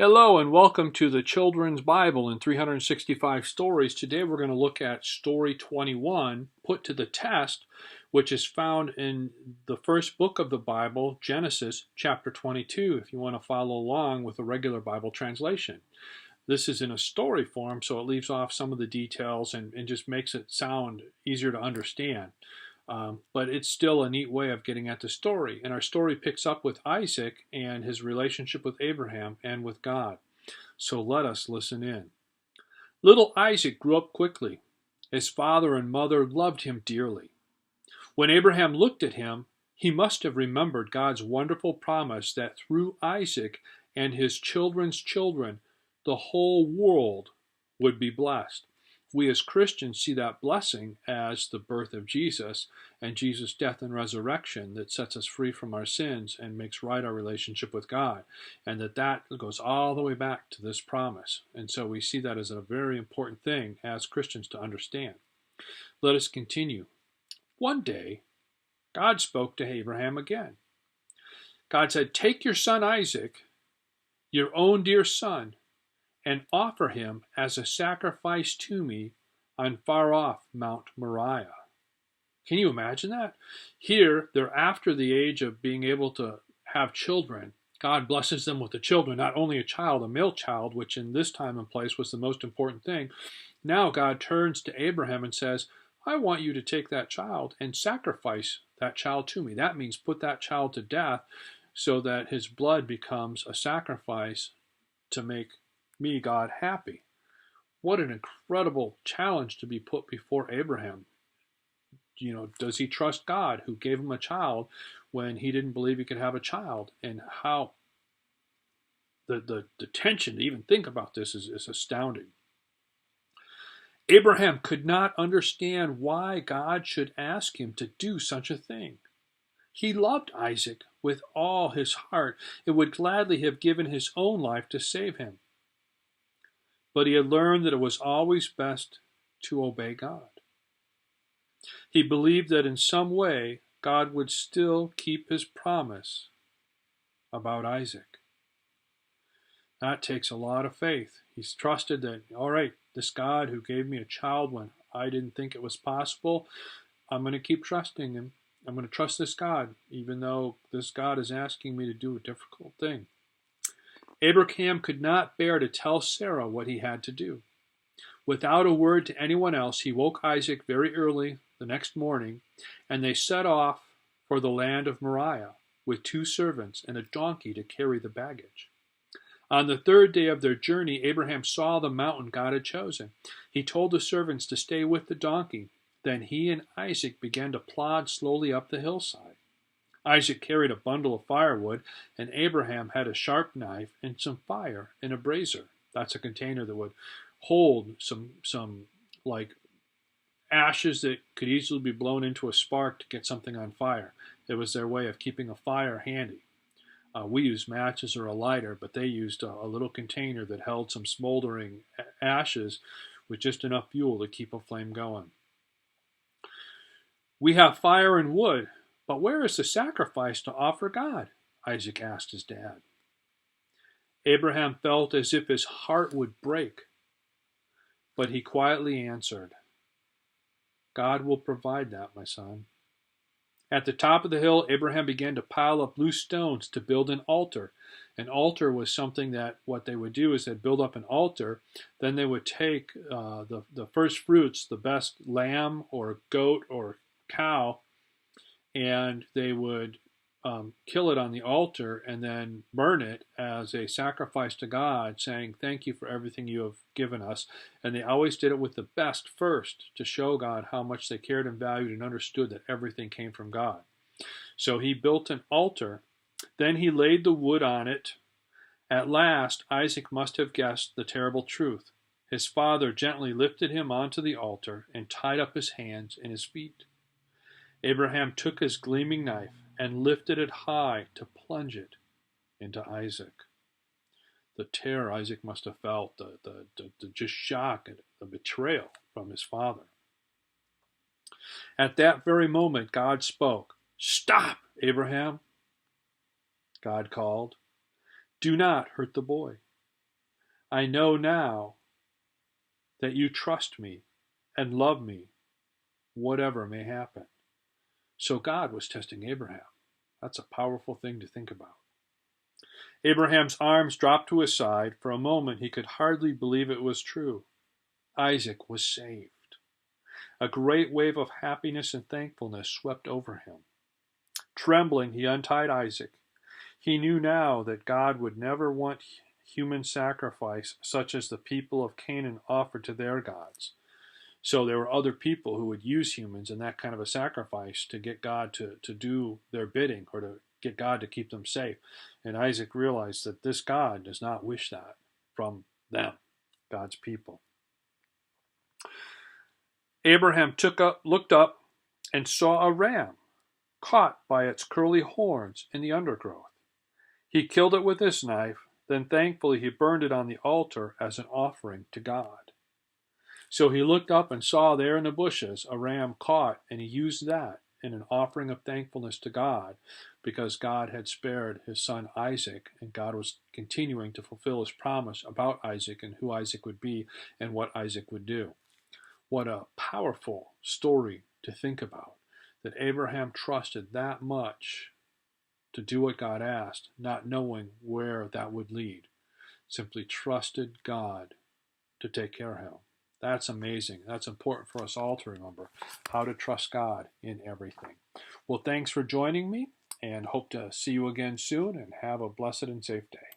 Hello and welcome to the Children's Bible in 365 Stories. Today we're going to look at Story 21, Put to the Test, which is found in the first book of the Bible, Genesis chapter 22, if you want to follow along with a regular Bible translation. This is in a story form, so it leaves off some of the details and just makes it sound easier to understand. But it's still a neat way of getting at the story. And our story picks up with Isaac and his relationship with Abraham and with God. So let us listen in. Little Isaac grew up quickly. His father and mother loved him dearly. When Abraham looked at him, he must have remembered God's wonderful promise that through Isaac and his children's children, the whole world would be blessed. We as Christians see that blessing as the birth of Jesus and Jesus' death and resurrection that sets us free from our sins and makes right our relationship with God. And that goes all the way back to this promise. And so we see that as a very important thing as Christians to understand. Let us continue. One day, God spoke to Abraham again. God said, "Take your son Isaac, your own dear son, and offer him as a sacrifice to me on far-off Mount Moriah." Can you imagine that? Here, they're after the age of being able to have children. God blesses them with the children, not only a child, a male child, which in this time and place was the most important thing. Now God turns to Abraham and says, "I want you to take that child and sacrifice that child to me." That means put that child to death so that his blood becomes a sacrifice to make me, God, happy. What an incredible challenge to be put before Abraham. Does he trust God who gave him a child when he didn't believe he could have a child? And how the tension to even think about this is astounding. Abraham could not understand why God should ask him to do such a thing. He loved Isaac with all his heart and would gladly have given his own life to save him. But he had learned that it was always best to obey God. He believed that in some way God would still keep his promise about Isaac. That takes a lot of faith. He's trusted that, all right, this God who gave me a child when I didn't think it was possible, I'm going to keep trusting him. I'm going to trust this God, even though this God is asking me to do a difficult thing. Abraham could not bear to tell Sarah what he had to do. Without a word to anyone else, he woke Isaac very early the next morning, and they set off for the land of Moriah with 2 servants and a donkey to carry the baggage. On the 3rd day of their journey, Abraham saw the mountain God had chosen. He told the servants to stay with the donkey. Then he and Isaac began to plod slowly up the hillside. Isaac carried a bundle of firewood, and Abraham had a sharp knife and some fire in a brazier. That's a container that would hold some like ashes that could easily be blown into a spark to get something on fire. It was their way of keeping a fire handy. We used matches or a lighter, but they used a little container that held some smoldering ashes with just enough fuel to keep a flame going. "We have fire and wood, but where is the sacrifice to offer God?" Isaac asked his dad. Abraham felt as if his heart would break, but he quietly answered, "God will provide that, my son." At the top of the hill, Abraham began to pile up loose stones to build an altar. An altar was something that what they would do is they'd build up an altar. Then they would take the first fruits, the best lamb or goat or cow, and they would kill it on the altar and then burn it as a sacrifice to God, saying, "Thank you for everything you have given us." And they always did it with the best first to show God how much they cared and valued and understood that everything came from God. So he built an altar. Then he laid the wood on it. At last, Isaac must have guessed the terrible truth. His father gently lifted him onto the altar and tied up his hands and his feet. Abraham took his gleaming knife and lifted it high to plunge it into Isaac. The terror Isaac must have felt, the just shock and the betrayal from his father. At that very moment, God spoke. "Stop, Abraham," God called. "Do not hurt the boy. I know now that you trust me and love me, whatever may happen. So God was testing Abraham. That's a powerful thing to think about. Abraham's arms dropped to his side. For a moment, he could hardly believe it was true. Isaac was saved. A great wave of happiness and thankfulness swept over him. Trembling, he untied Isaac. He knew now that God would never want human sacrifice such as the people of Canaan offered to their gods. So there were other people who would use humans in that kind of a sacrifice to get God to do their bidding or to get God to keep them safe. And Isaac realized that this God does not wish that from them, God's people. Abraham looked up and saw a ram caught by its curly horns in the undergrowth. He killed it with his knife, then thankfully he burned it on the altar as an offering to God. So he looked up and saw there in the bushes a ram caught, and he used that in an offering of thankfulness to God because God had spared his son Isaac, and God was continuing to fulfill his promise about Isaac and who Isaac would be and what Isaac would do. What a powerful story to think about, that Abraham trusted that much to do what God asked, not knowing where that would lead. Simply trusted God to take care of him. That's amazing. That's important for us all to remember, how to trust God in everything. Well, thanks for joining me, and hope to see you again soon, and have a blessed and safe day.